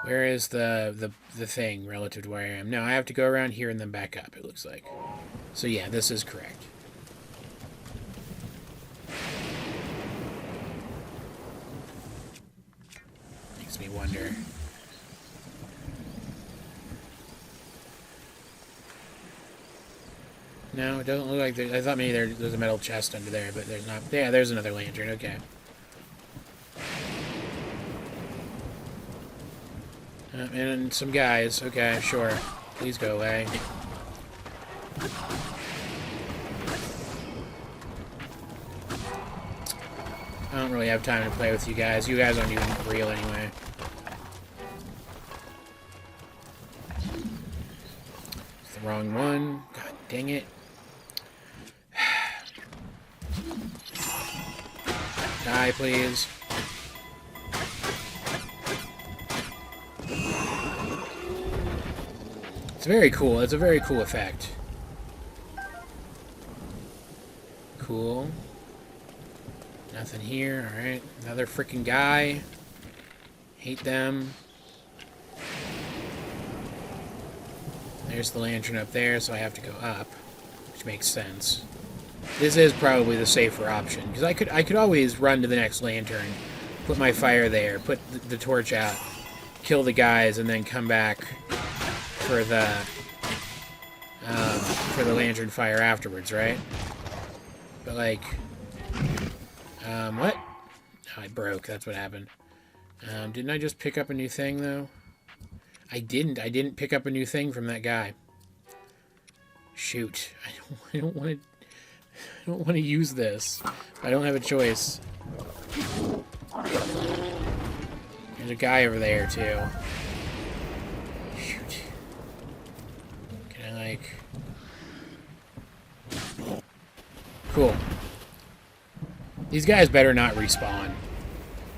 Where is the thing relative to where I am? No, I have to go around here and then back up, it looks like. So yeah, this is correct. Makes me wonder. No, it doesn't look like there. I thought maybe there's a metal chest under there, but there's not. Yeah, there's another lantern. Okay. And some guys. Okay, sure. Please go away. I don't really have time to play with you guys. You guys aren't even real anyway. It's the wrong one. God dang it. Die, please. It's very cool. It's a very cool effect. Cool. Nothing here. Alright. Another freaking guy. Hate them. There's the lantern up there, so I have to go up. Which makes sense. This is probably the safer option. Because I could always run to the next lantern. Put my fire there. Put the torch out. Kill the guys, and then come back for the lantern fire afterwards, right? But like, what? Oh, I broke. That's what happened. Didn't I just pick up a new thing though? I didn't. I didn't pick up a new thing from that guy. Shoot. I don't want to use this. I don't have a choice. There's a guy over there too. Shoot. Can I like... Cool. These guys better not respawn.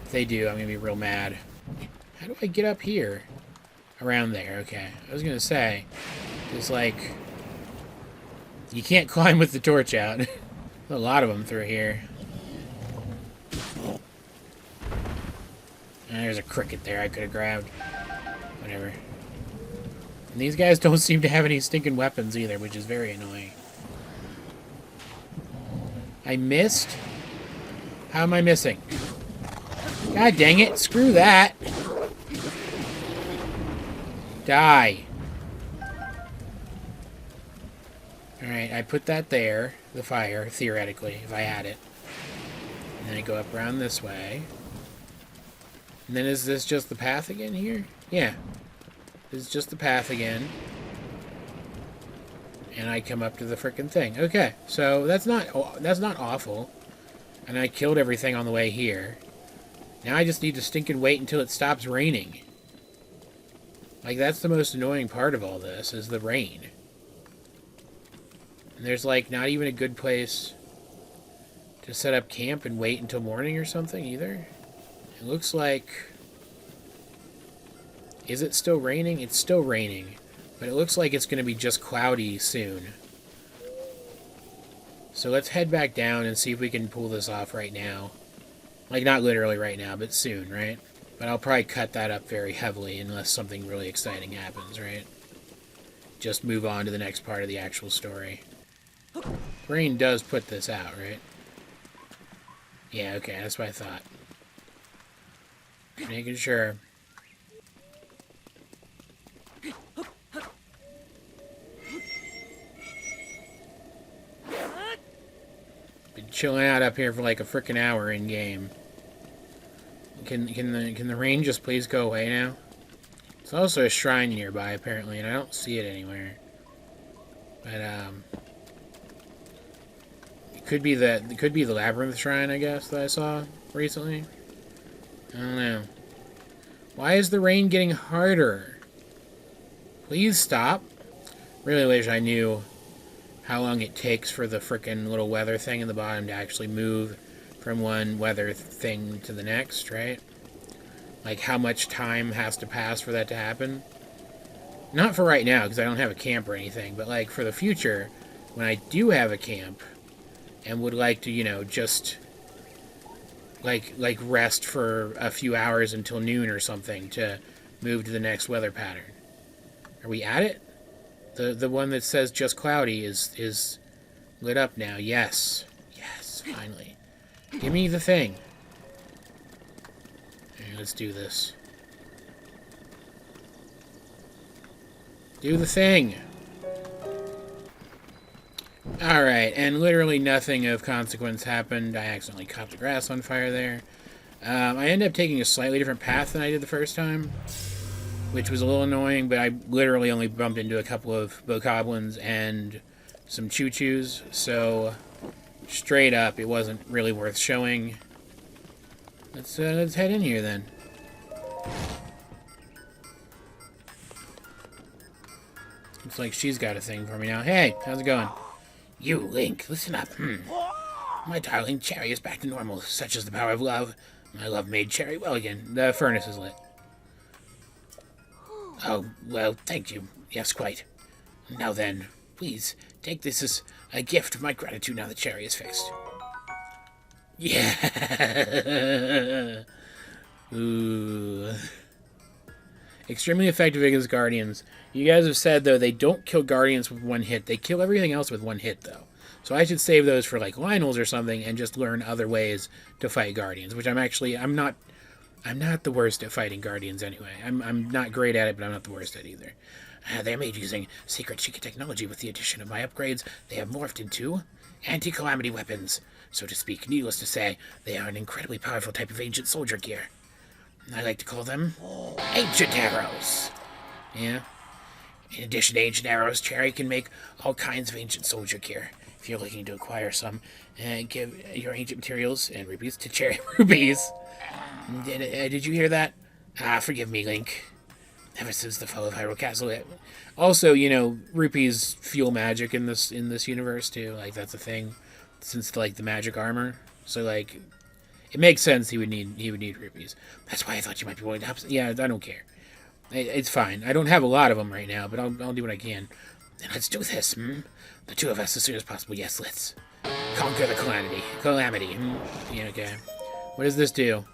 If they do, I'm gonna be real mad. How do I get up here? Around there, okay. I was gonna say, it's like, you can't climb with the torch out. A lot of them through here. And there's a cricket there I could have grabbed. Whatever. And these guys don't seem to have any stinking weapons either, which is very annoying. I missed? How am I missing? God dang it, screw that. Die. Alright, I put that there, the fire, theoretically, if I had it. And then I go up around this way. And then is this just the path again here? Yeah. This is just the path again. And I come up to the frickin' thing. Okay, so that's not awful. And I killed everything on the way here. Now I just need to stinking wait until it stops raining. Like, that's the most annoying part of all this, is the rain. And there's, like, not even a good place to set up camp and wait until morning or something, either. It looks like... Is it still raining? It's still raining. But it looks like it's going to be just cloudy soon. So let's head back down and see if we can pull this off right now. Like, not literally right now, but soon, right? But I'll probably cut that up very heavily unless something really exciting happens, right? Just move on to the next part of the actual story. Rain does put this out, right? Yeah, okay, that's what I thought. Making sure. Been chilling out up here for like a frickin' hour in game. Can the rain just please go away now? There's also a shrine nearby apparently, and I don't see it anywhere. But it could be the labyrinth shrine, I guess, that I saw recently. I don't know. Why is the rain getting harder? Please stop. Really wish I knew how long it takes for the frickin' little weather thing in the bottom to actually move from one weather thing to the next, right? Like, how much time has to pass for that to happen? Not for right now, because I don't have a camp or anything, but, like, for the future, when I do have a camp, and would like to, you know, just, like rest for a few hours until noon or something to move to the next weather pattern. Are we at it? The one that says just cloudy is lit up now. Yes. Yes, finally. Give me the thing. Okay, let's do this. Do the thing. Alright, and literally nothing of consequence happened. I accidentally caught the grass on fire there. I ended up taking a slightly different path than I did the first time, which was a little annoying, but I literally only bumped into a couple of bokoblins and some choo-choos, so straight up, it wasn't really worth showing. Let's head in here then. Looks like she's got a thing for me now. Hey, how's it going? You, Link, listen up. My darling Cherry is back to normal, such is the power of love. My love made Cherry well again. The furnace is lit. Oh, well, thank you. Yes, quite. Now then, please, take this as a gift of my gratitude now that Cherry is fixed. Yeah! Ooh. Extremely effective against Guardians. You guys have said, though, they don't kill Guardians with one hit. They kill everything else with one hit, though. So I should save those for, like, Lynels or something and just learn other ways to fight Guardians, which I'm not the worst at fighting Guardians anyway. I'm not great at it, but I'm not the worst at it either. They're made using secret Chica technology. With the addition of my upgrades, they have morphed into anti-calamity weapons, so to speak. Needless to say, they are an incredibly powerful type of ancient soldier gear. I like to call them ancient arrows. Yeah. In addition to ancient arrows, Cherry can make all kinds of ancient soldier gear. If you're looking to acquire some, give your ancient materials and rupees to Cherry Rubies. Did you hear that? Forgive me, Link. Ever since the fall of Hyrule Castle. Also, you know, rupees fuel magic in this universe too. Like, that's a thing. Since the magic armor. So like, it makes sense he would need rupees. That's why I thought you might be willing to help. Yeah, I don't care. It's fine. I don't have a lot of them right now, but I'll do what I can. And let's do this. The two of us as soon as possible. Yes, let's conquer the calamity. Yeah, okay. What does this do?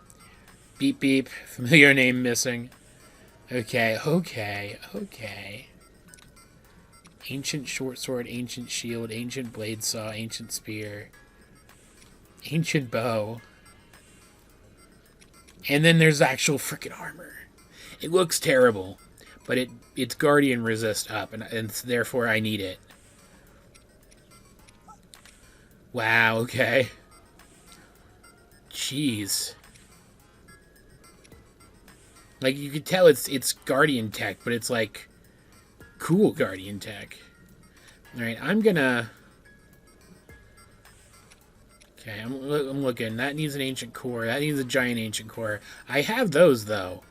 Beep beep. Familiar name missing. Okay. Ancient short sword, ancient shield, ancient blade saw, ancient spear, ancient bow. And then there's actual frickin' armor. It looks terrible, but it's Guardian resist up, and therefore I need it. Wow, okay. Jeez. Like, you could tell it's Guardian tech, but it's like cool Guardian tech. Alright, I'm gonna... Okay, I'm looking. That needs an ancient core. That needs a giant ancient core. I have those, though.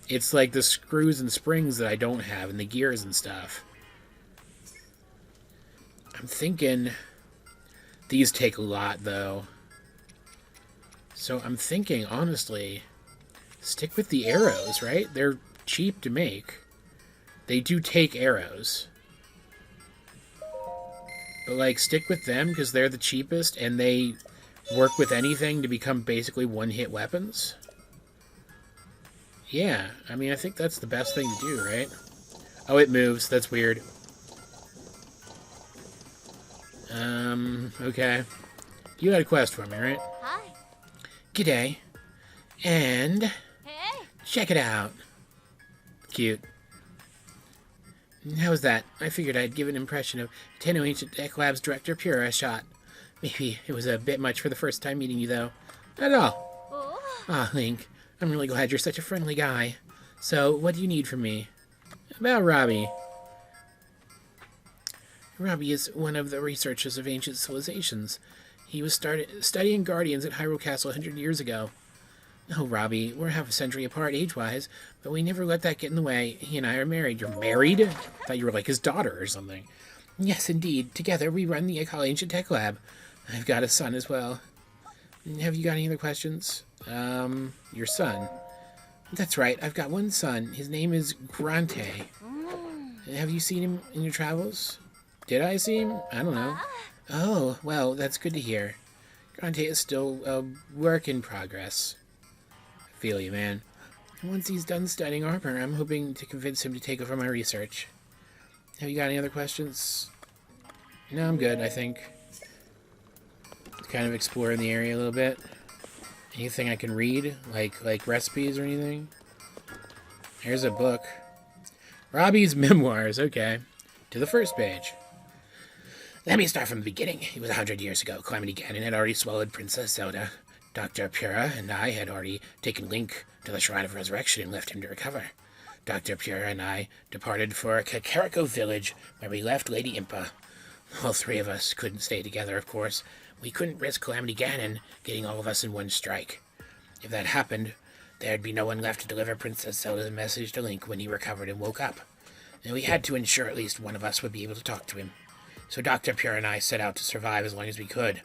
It's like the screws and springs that I don't have, and the gears and stuff. I'm thinking... These take a lot, though. So I'm thinking, honestly... Stick with the arrows, right? They're cheap to make. They do take arrows. But, like, stick with them because they're the cheapest and they work with anything to become basically one-hit weapons. Yeah, I mean, I think that's the best thing to do, right? Oh, it moves. That's weird. Okay. You had a quest for me, right? Hi. G'day. And... Hey. Check it out. Cute. How was that? I figured I'd give an impression of Tenno Ancient Tech Lab's director Pura a shot. Maybe it was a bit much for the first time meeting you, though. Not at all. Oh. Ah, Link. I'm really glad you're such a friendly guy. So, what do you need from me? About Robbie. Robbie is one of the researchers of ancient civilizations. He was studying Guardians at Hyrule Castle 100 years ago. Oh, Robbie, we're half a century apart age-wise, but we never let that get in the way. He and I are married. You're married? I thought you were like his daughter or something. Yes, indeed. Together we run the Ancient Tech Lab. I've got a son as well. Have you got any other questions? Your son. That's right, I've got one son. His name is Grante. Have you seen him in your travels? Did I see him? I don't know. Oh, well, that's good to hear. Grante is still a work in progress. I feel you, man. Once he's done studying armor, I'm hoping to convince him to take over my research. Have you got any other questions? No, I'm good, I think. Kind of exploring the area a little bit. Anything I can read? Like recipes or anything? Here's a book. Robbie's Memoirs, okay. To the first page. Let me start from the beginning. It was 100 years ago. Calamity Ganon had already swallowed Princess Zelda. Dr. Pura and I had already taken Link to the Shrine of Resurrection and left him to recover. Dr. Pura and I departed for Kakariko Village, where we left Lady Impa. All three of us couldn't stay together, of course. We couldn't risk Calamity Ganon getting all of us in one strike. If that happened, there'd be no one left to deliver Princess Zelda's message to Link when he recovered and woke up. And we had to ensure at least one of us would be able to talk to him. So Dr. Pura and I set out to survive as long as we could.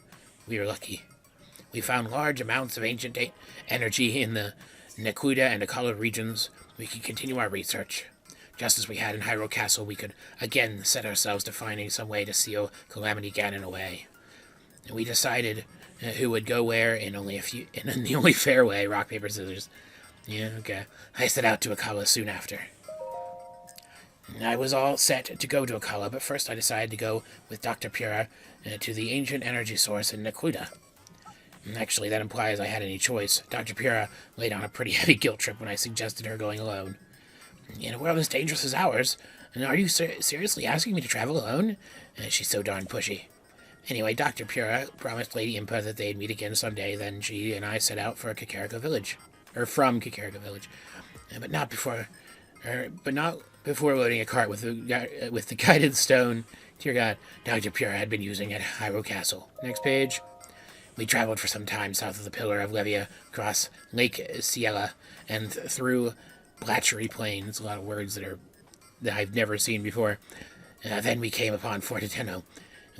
We were lucky. We found large amounts of ancient energy in the Nequida and Akala regions. We could continue our research. Just as we had in Hyrule Castle, we could again set ourselves to finding some way to seal Calamity Ganon away. And we decided who would go where in the only fair way, rock, paper, scissors. Yeah, okay. I set out to Akala soon after. I was all set to go to Akala, but first I decided to go with Dr. Pura to the ancient energy source in Nequida. Actually, that implies I had any choice. Dr. Pura laid on a pretty heavy guilt trip when I suggested her going alone. In a world as dangerous as ours, and are you seriously asking me to travel alone? She's so darn pushy. Anyway, Dr. Pura promised Lady Impa that they'd meet again someday, then she and I set out for Kakariko Village. Or from Kakariko Village. But not before loading a cart with the guided stone, dear God, Dr. Pura had been using at Hyrule Castle. Next page. We traveled for some time south of the Pillar of Levia, across Lake Ciela, and through Blatchery Plains, a lot of words that I've never seen before. Then we came upon Fort Ateno.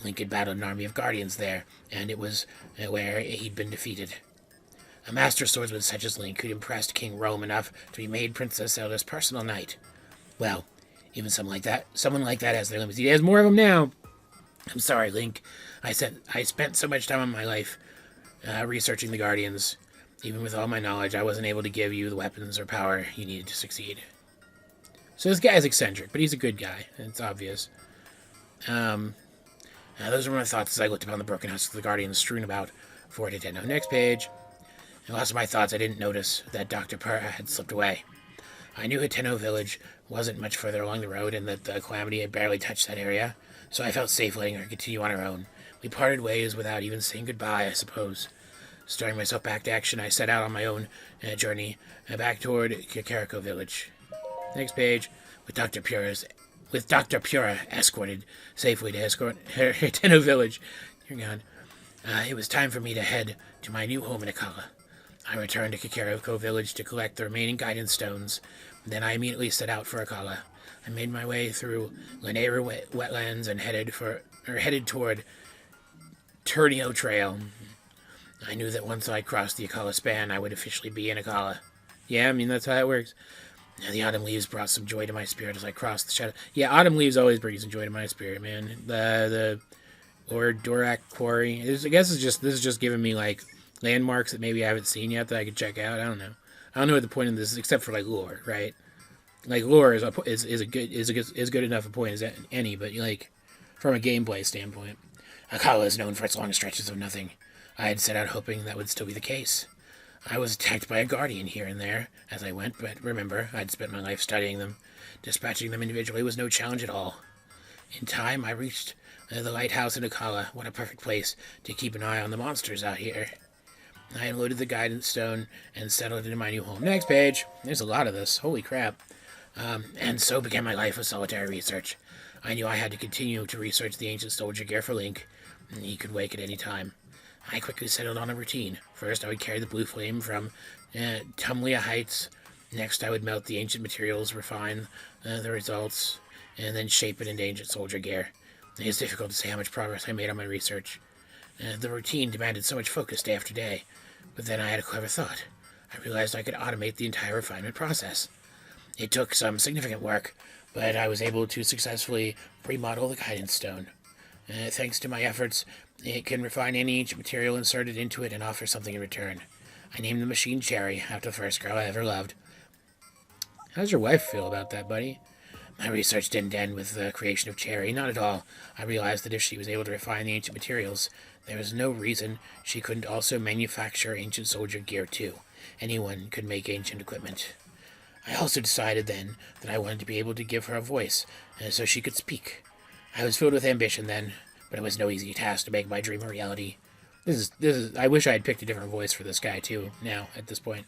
Link had battled an army of guardians there, and it was where he'd been defeated. A master swordsman such as Link who'd impressed King Rome enough to be made Princess Zelda's personal knight. Well, even someone like that has their limits. He has more of them now. I'm sorry, Link. I spent so much time in my life researching the Guardians. Even with all my knowledge, I wasn't able to give you the weapons or power you needed to succeed. So this guy is eccentric, but he's a good guy. It's obvious. Those were my thoughts as I looked upon the broken husks of the Guardians strewn about Fort Ateno. Next page. In lost my thoughts, I didn't notice that Dr. Pura had slipped away. I knew Ateno Village wasn't much further along the road and that the Calamity had barely touched that area, so I felt safe letting her continue on her own. We parted ways without even saying goodbye, I suppose. Starting myself back to action, I set out on my own journey back toward Kakariko Village. Next page. With Dr. Pura escorted safely to Ateno Village. Dear God. It was time for me to head to my new home in Akala. I returned to Kakariko Village to collect the remaining guidance stones. Then I immediately set out for Akala. I made my way through Lanayru wetlands and headed toward Turnio Trail. I knew that once I crossed the Akala span, I would officially be in Akala. Yeah, I mean, that's how it works. The autumn leaves brought some joy to my spirit as I crossed the shadow. Yeah, autumn leaves always bring some joy to my spirit, man. The Dorak Quarry. I guess this is just giving me like landmarks that maybe I haven't seen yet that I could check out. I don't know what the point of this is, except for like lore, right? Like lore is good enough a point as any, but like from a gameplay standpoint, Akala is known for its long stretches of nothing. I had set out hoping that would still be the case. I was attacked by a guardian here and there as I went, but remember, I'd spent my life studying them. Dispatching them individually was no challenge at all. In time, I reached the lighthouse in Akala. What a perfect place to keep an eye on the monsters out here. I unloaded the guidance stone and settled into my new home. Next page. There's a lot of this. Holy crap. And so began my life of solitary research. I knew I had to continue to research the ancient soldier gear for Link. He could wake at any time. I quickly settled on a routine. First, I would carry the blue flame from Tumlia Heights. Next, I would melt the ancient materials, refine the results, and then shape it into ancient soldier gear. It's difficult to say how much progress I made on my research. The routine demanded so much focus day after day, but then I had a clever thought. I realized I could automate the entire refinement process. It took some significant work, but I was able to successfully remodel the guidance stone. Thanks to my efforts, it can refine any ancient material inserted into it and offer something in return. I named the machine Cherry, after the first girl I ever loved. How's your wife feel about that, buddy? My research didn't end with the creation of Cherry, not at all. I realized that if she was able to refine the ancient materials, there was no reason she couldn't also manufacture ancient soldier gear too. Anyone could make ancient equipment. I also decided then that I wanted to be able to give her a voice, so she could speak. I was filled with ambition then, but it was no easy task to make my dream a reality. This is. I wish I had picked a different voice for this guy too. Now, at this point,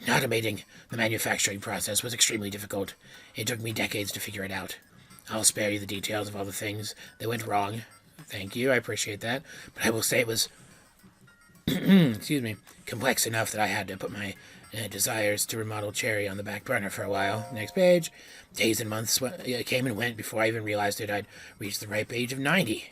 automating the manufacturing process was extremely difficult. It took me decades to figure it out. I'll spare you the details of all the things that went wrong. Thank you, I appreciate that. But I will say it was, excuse me, complex enough that I had to put my desires to remodel Cherry on the back burner for a while. Next page. Days and months came and went before I even realized that I'd reached the ripe age of 90.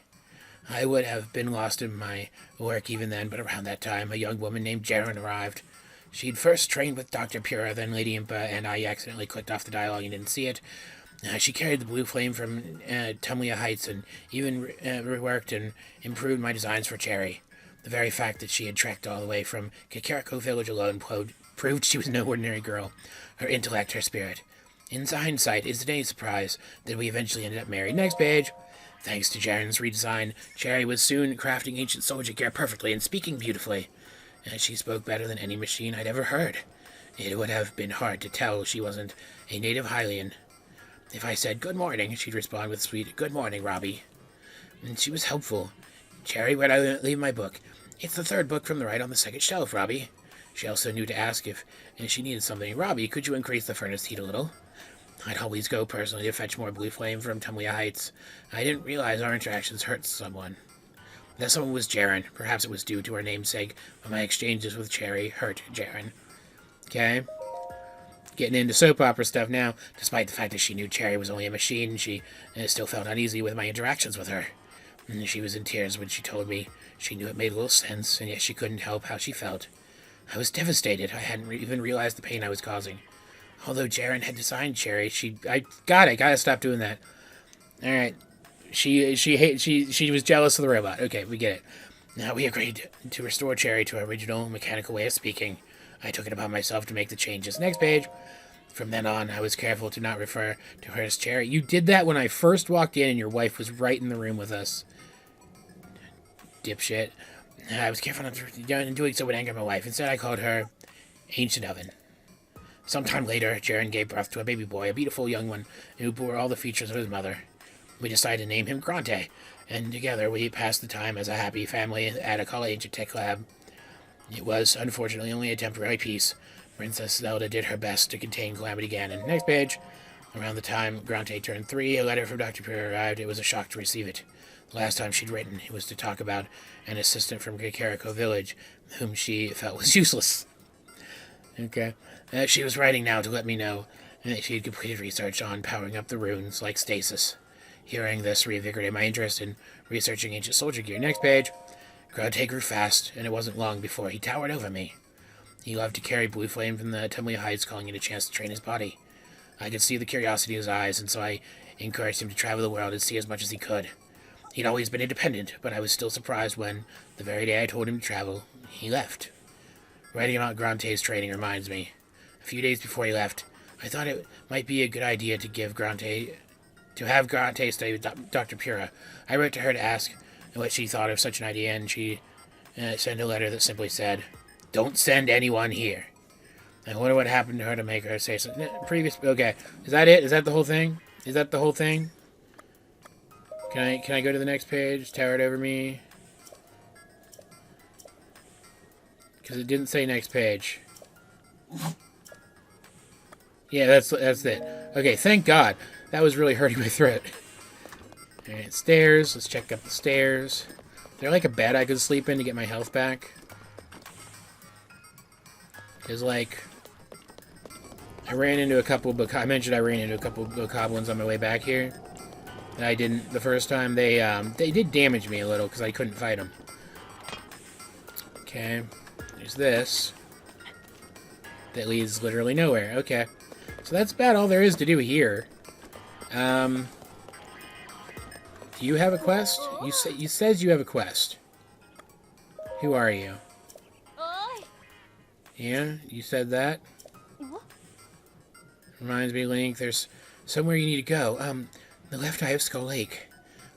I would have been lost in my work even then, but around that time, a young woman named Jaren arrived. She'd first trained with Dr. Pura, then Lady Impa, and I accidentally clicked off the dialogue and didn't see it. She carried the blue flame from Tumlia Heights and even reworked and improved my designs for Cherry. The very fact that she had trekked all the way from Kakariko Village alone proved she was no ordinary girl. Her intellect, her spirit. In hindsight, it's today's surprise that we eventually ended up married. Next page. Thanks to Jaren's redesign, Cherry was soon crafting ancient soldier gear perfectly and speaking beautifully. She spoke better than any machine I'd ever heard. It would have been hard to tell she wasn't a native Hylian. If I said good morning, she'd respond with sweet, good morning, Robbie. And she was helpful. Cherry, where'd I leave my book? It's the third book from the right on the second shelf, Robbie. She also knew to ask if she needed something. Robbie, could you increase the furnace heat a little? I'd always go personally to fetch more blue flame from Tumlia Heights. I didn't realize our interactions hurt someone. That someone was Jaren. Perhaps it was due to her namesake, but my exchanges with Cherry hurt Jaren. Okay. Getting into soap opera stuff now. Despite the fact that she knew Cherry was only a machine, she still felt uneasy with my interactions with her. And she was in tears when she told me she knew it made little sense, and yet she couldn't help how she felt. I was devastated. I hadn't even realized the pain I was causing. Although Jaren had designed Cherry, I gotta stop doing that. Alright. She was jealous of the robot. Okay, we get it. Now we agreed to restore Cherry to her original mechanical way of speaking. I took it upon myself to make the changes. Next page. From then on, I was careful to not refer to her as Cherry. You did that when I first walked in and your wife was right in the room with us. Dipshit. I was careful not to doing so would anger my wife. Instead, I called her Ancient Oven. Sometime later, Jaren gave birth to a baby boy, a beautiful young one, who bore all the features of his mother. We decided to name him Grante, and together we passed the time as a happy family at a college tech lab. It was, unfortunately, only a temporary peace. Princess Zelda did her best to contain Calamity Ganon. Next page. Around the time Grante turned 3, a letter from Dr. Pura arrived. It was a shock to receive it. The last time she'd written, it was to talk about an assistant from Kakariko Village, whom she felt was useless. Okay. She was writing now to let me know that she had completed research on powering up the runes like stasis. Hearing this reinvigorated my interest in researching ancient soldier gear. Next page. Grante grew fast, and it wasn't long before he towered over me. He loved to carry blue flame from the Tumlia Heights, calling it a chance to train his body. I could see the curiosity in his eyes, and so I encouraged him to travel the world and see as much as he could. He'd always been independent, but I was still surprised when, the very day I told him to travel, he left. Writing about Grante's training reminds me. A few days before he left, I thought it might be a good idea to have Grante study with Dr. Pura. I wrote to her to ask what she thought of such an idea, and she sent a letter that simply said, "Don't send anyone here." I wonder what happened to her to make her say something. Okay, is that it? Is that the whole thing? Is that the whole thing? Can I go to the next page? Tower it over me. Because it didn't say next page. Yeah, that's it. Okay, thank God. That was really hurting my throat. Alright, stairs. Let's check up the stairs. Is there like a bed I could sleep in to get my health back? Because, like, I ran into a couple of bokoblins on my way back here. That I didn't the first time. They did damage me a little because I couldn't fight them. Okay. There's this. That leads literally nowhere. Okay. So that's about all there is to do here. Do you have a quest? You says you have a quest. Who are you? Yeah, you said that? Reminds me, Link, there's somewhere you need to go. The left eye of Skull Lake.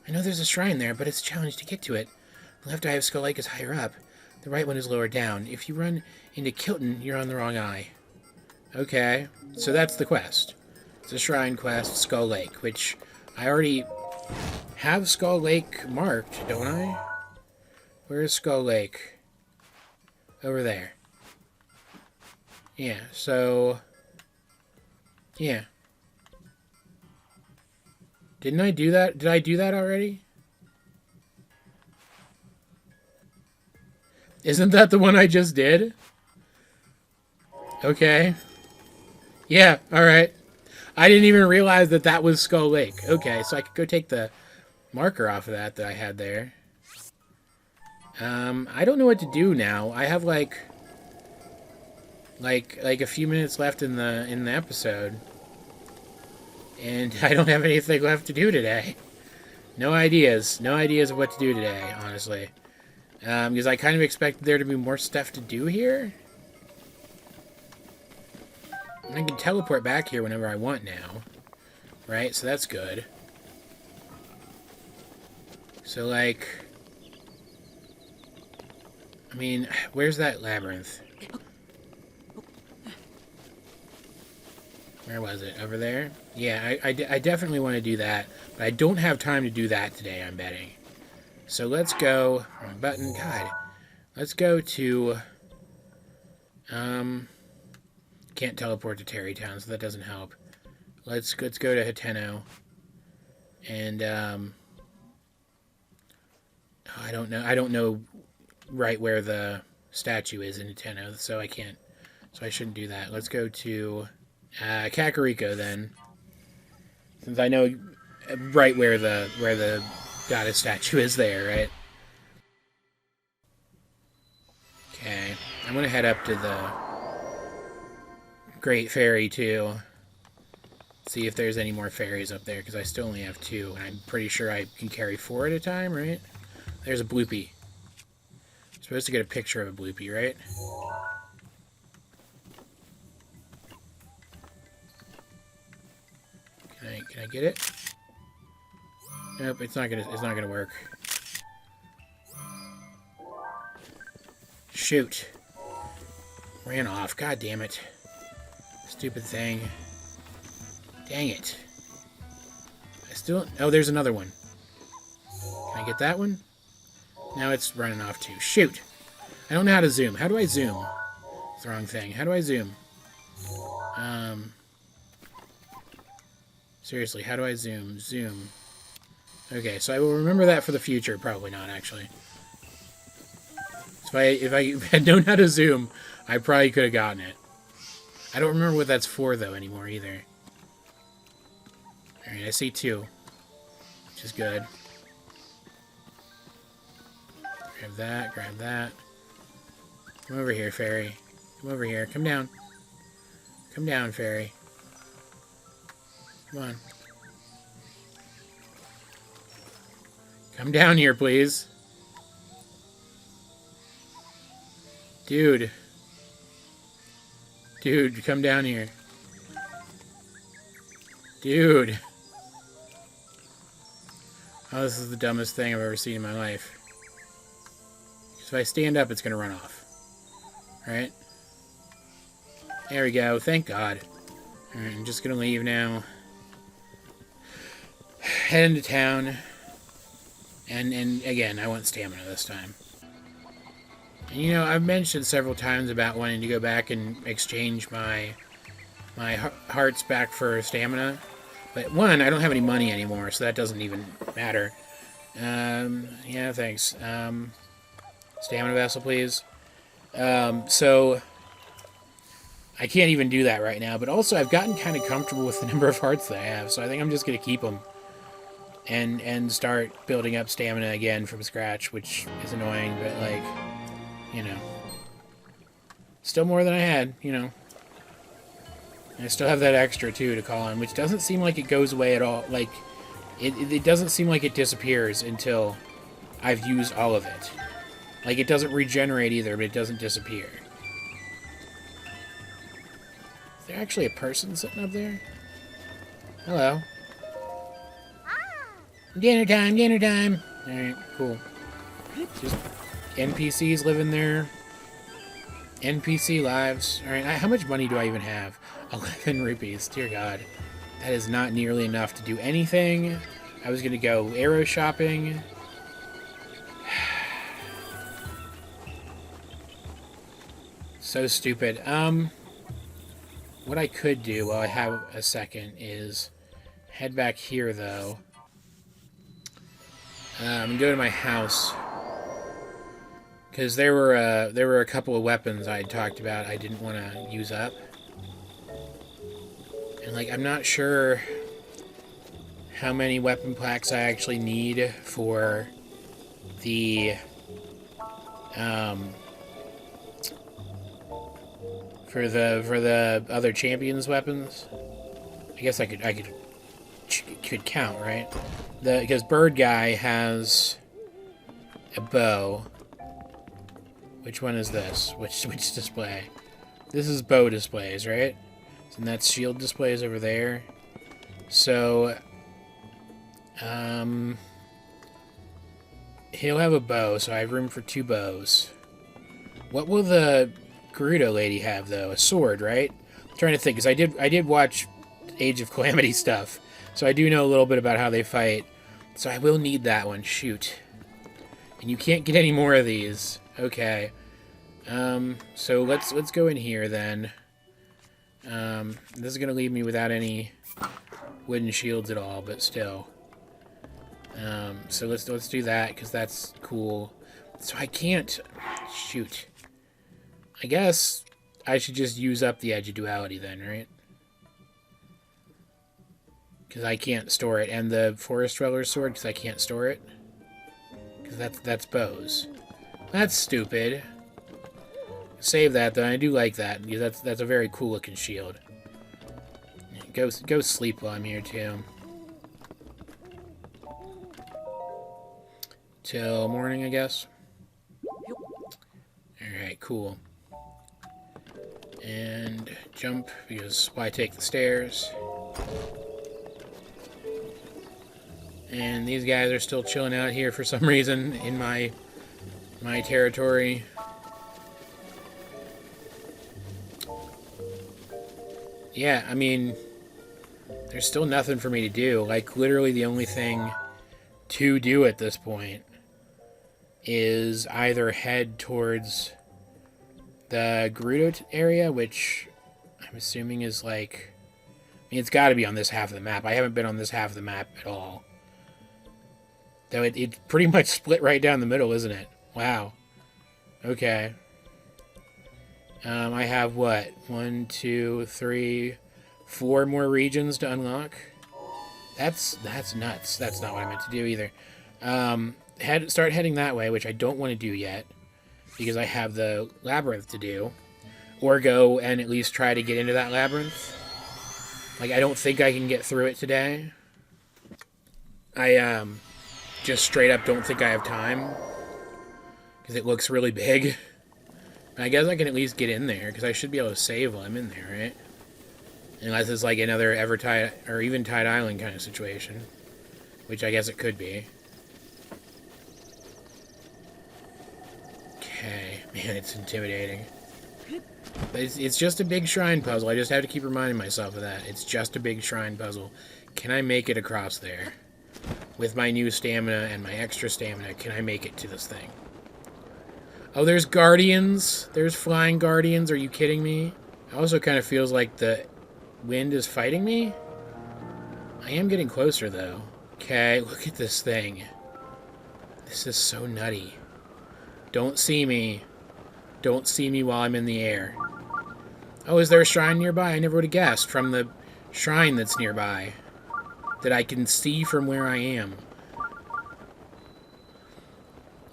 I know there's a shrine there, but it's a challenge to get to it. The left eye of Skull Lake is higher up. The right one is lower down. If you run into Kilton, you're on the wrong eye. Okay, so that's the quest. It's a shrine quest, Skull Lake, which I already have Skull Lake marked, don't I? Where is Skull Lake? Over there. Yeah, so... yeah. Didn't I do that? Did I do that already? Isn't that the one I just did? Okay. Yeah, alright. I didn't even realize that that was Skull Lake. Okay, so I could go take the marker off of that I had there. I don't know what to do now. I have like a few minutes left in the episode. And I don't have anything left to do today. No ideas. No ideas of what to do today, honestly. Because I kind of expected there to be more stuff to do here. I can teleport back here whenever I want now. Right? So that's good. So, like... I mean, where's that labyrinth? Where was it? Over there? Yeah, I definitely want to do that. But I don't have time to do that today, I'm betting. So let's go... wrong button. God. Let's go to... Can't teleport to Terrytown, so that doesn't help. Let's go to Hateno. And, I don't know right where the statue is in Hateno, so I can't... so I shouldn't do that. Let's go to... Kakariko, then. Since I know right where the goddess statue is there, right? Okay. I'm gonna head up to the Great Fairy, too. See if there's any more fairies up there, because I still only have 2, and I'm pretty sure I can carry 4 at a time, right? There's a bloopy. I'm supposed to get a picture of a bloopy, right? Can I get it? Nope, it's not gonna work. Shoot. Ran off. God damn it. Stupid thing. Dang it. I still... oh, there's another one. Can I get that one? Now it's running off too. Shoot. I don't know how to zoom. How do I zoom? It's the wrong thing. How do I zoom? Seriously, how do I zoom? Zoom. Okay, so I will remember that for the future. Probably not, actually. So if I had known how to zoom, I probably could have gotten it. I don't remember what that's for, though, anymore, either. Alright, I see 2. Which is good. Grab that, grab that. Come over here, fairy. Come over here. Come down. Come down, fairy. Come on. Come down here, please. Dude. Dude, come down here. Dude. Oh, this is the dumbest thing I've ever seen in my life. If I stand up, it's going to run off. Alright? There we go. Thank God. Alright, I'm just going to leave now. Head into town. And again, I want stamina this time. And, you know, I've mentioned several times about wanting to go back and exchange my hearts back for stamina. But one, I don't have any money anymore, so that doesn't even matter. Yeah, thanks. Stamina vessel, please. So I can't even do that right now. But also, I've gotten kind of comfortable with the number of hearts that I have, so I think I'm just going to keep them. And start building up stamina again from scratch, which is annoying, but, like, you know. Still more than I had, you know. And I still have that extra, too, to call on, which doesn't seem like it goes away at all. Like, it doesn't seem like it disappears until I've used all of it. Like, it doesn't regenerate either, but it doesn't disappear. Is there actually a person sitting up there? Hello. Dinner time, dinner time. Alright, cool. Just NPCs living their NPC lives. Alright, how much money do I even have? 11 rupees. Dear God. That is not nearly enough to do anything. I was gonna go arrow shopping. So stupid. What I could do while I have a second is head back here, though. And go to my house. Because there were a couple of weapons I had talked about I didn't want to use up. And, like, I'm not sure how many weapon plaques I actually need for the, for the other champions' weapons. I guess I could count, right? Because Bird Guy has a bow. Which one is this? Which display? This is bow displays, right? And that's shield displays over there. So, he'll have a bow, so I have room for 2 bows. What will the Gerudo lady have, though? A sword, right? I'm trying to think, because I did watch Age of Calamity stuff, so I do know a little bit about how they fight. So I will need that one. Shoot. And you can't get any more of these. Okay. So let's go in here then. This is gonna leave me without any wooden shields at all, but still. So let's do that, because that's cool. So I can't... Shoot. I guess I should just use up the Edge of Duality then, right? Because I can't store it. And the Forest Dweller's Sword, because I can't store it. Because that's bows. That's stupid. Save that, though. I do like that, because that's a very cool-looking shield. Go sleep while I'm here, too. Till morning, I guess. Alright, cool. And jump, because why take the stairs? And these guys are still chilling out here for some reason in my territory. Yeah, I mean, there's still nothing for me to do. Like, literally the only thing to do at this point is either head towards the Gerudo area, which I'm assuming is like... I mean, it's got to be on this half of the map. I haven't been on this half of the map at all. Though it's pretty much split right down the middle, isn't it? Wow. Okay. I have, what? 1, 2, 3, 4 more regions to unlock? That's nuts. That's not what I meant to do either. Start heading that way, which I don't want to do yet, because I have the labyrinth to do. Or go and at least try to get into that labyrinth. Like, I don't think I can get through it today. I, just straight up don't think I have time. Because it looks really big. I guess I can at least get in there, because I should be able to save while I'm in there, right? Unless it's like another Evertide or Eventide Island kind of situation. Which I guess it could be. Okay. Man, it's intimidating. It's just a big shrine puzzle. I just have to keep reminding myself of that. It's just a big shrine puzzle. Can I make it across there? With my new stamina and my extra stamina, can I make it to this thing? Oh, there's guardians. There's flying guardians. Are you kidding me? It also kind of feels like the wind is fighting me. I am getting closer, though. Okay, look at this thing. This is so nutty. Don't see me. Don't see me while I'm in the air. Oh, is there a shrine nearby? I never would have guessed from the shrine that's nearby. That I can see from where I am.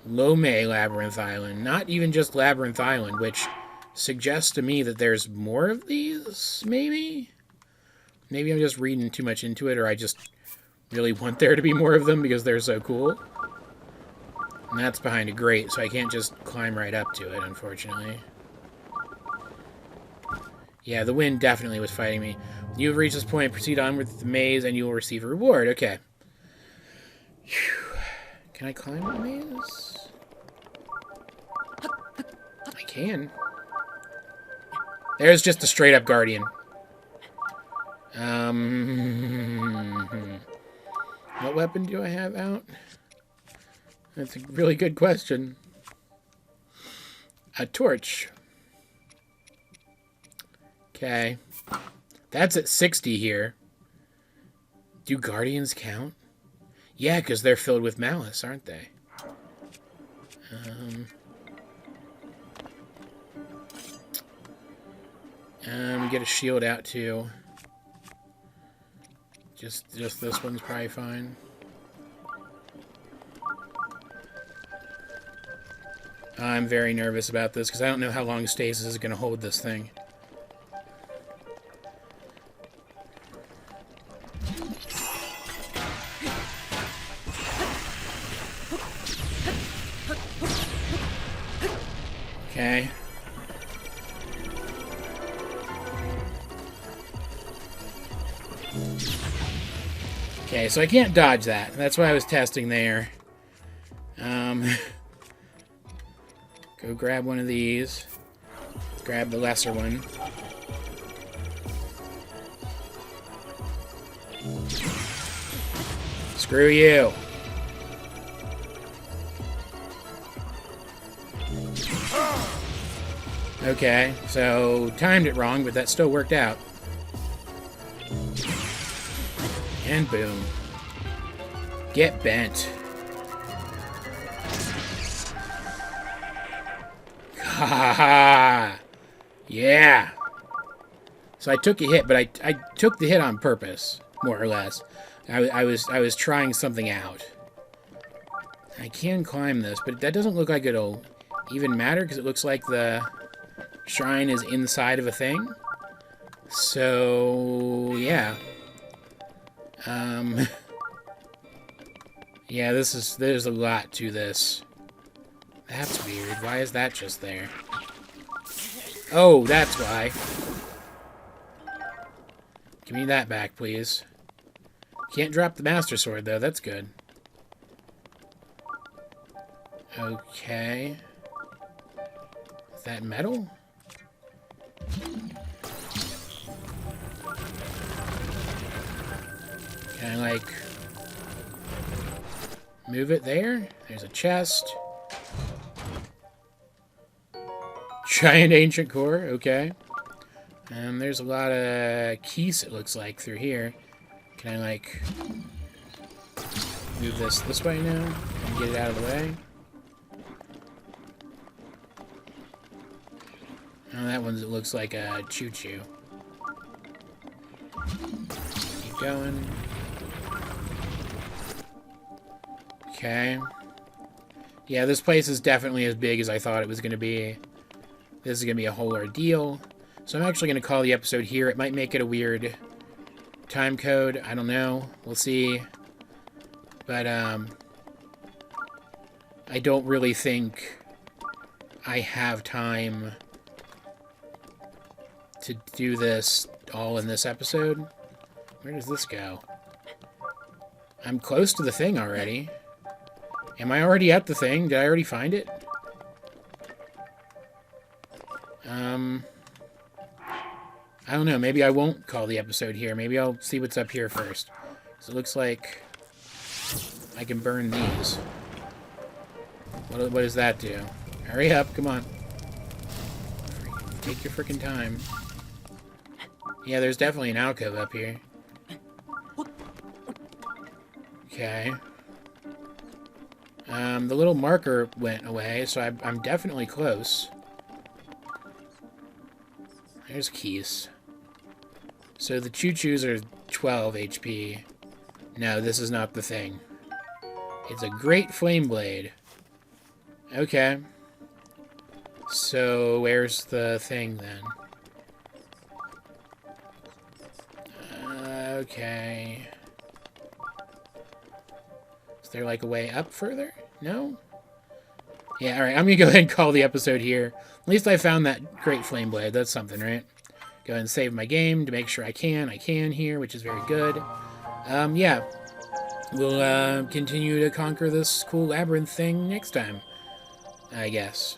Lome Labyrinth Island. Not even just Labyrinth Island, which suggests to me that there's more of these, maybe? Maybe I'm just reading too much into it, or I just really want there to be more of them because they're so cool. And that's behind a grate, so I can't just climb right up to it, unfortunately. Yeah, the wind definitely was fighting me. You have reached this point. Proceed on with the maze, and you will receive a reward. Okay. Whew. Can I climb the maze? I can. There's just a straight-up guardian. What weapon do I have out? That's a really good question. A torch. Okay. That's at 60 here. Do guardians count? Yeah, because they're filled with malice, aren't they? Get a shield out too. Just this one's probably fine. I'm very nervous about this because I don't know how long stasis is going to hold this thing. Okay. Okay, so I can't dodge that. That's what I was testing there. Go grab one of these. Grab the lesser one. Screw you. Okay, so timed it wrong, but that still worked out. And boom. Get bent. Ha ha! Yeah! So I took a hit, but I took the hit on purpose, more or less. I was trying something out. I can climb this, but that doesn't look like it'll even matter, because it looks like the shrine is inside of a thing. So, yeah. Yeah, there's a lot to this. That's weird. Why is that just there? Oh, that's why. Give me that back, please. Can't drop the Master Sword, though. That's good. Okay. Is that metal? Can I, like, move it there? There's a chest. Giant ancient core, okay. There's a lot of keys, it looks like, through here. Can I, like, move this way now and get it out of the way? Oh, that one looks like a choo-choo. Keep going. Okay. Yeah, this place is definitely as big as I thought it was going to be. This is going to be a whole ordeal. So I'm actually going to call the episode here. It might make it a weird time code. I don't know. We'll see. But, I don't really think I have time to do this all in this episode. Where does this go? I'm close to the thing already. Am I already at the thing? Did I already find it? I don't know. Maybe I won't call the episode here. Maybe I'll see what's up here first. So it looks like I can burn these. What does that do? Hurry up. Come on. Take your freaking time. Yeah, there's definitely an alcove up here. Okay. The little marker went away, so I'm definitely close. There's keys. So the choo-choos are 12 HP. No, this is not the thing. It's a great flame blade. Okay. So where's the thing then? Okay. Is there like a way up further? No? Yeah, alright, I'm gonna go ahead and call the episode here. At least I found that great flame blade. That's something, right? go ahead and save my game to make sure I can here, which is very good. Yeah. We'll continue to conquer this cool labyrinth thing next time, I guess.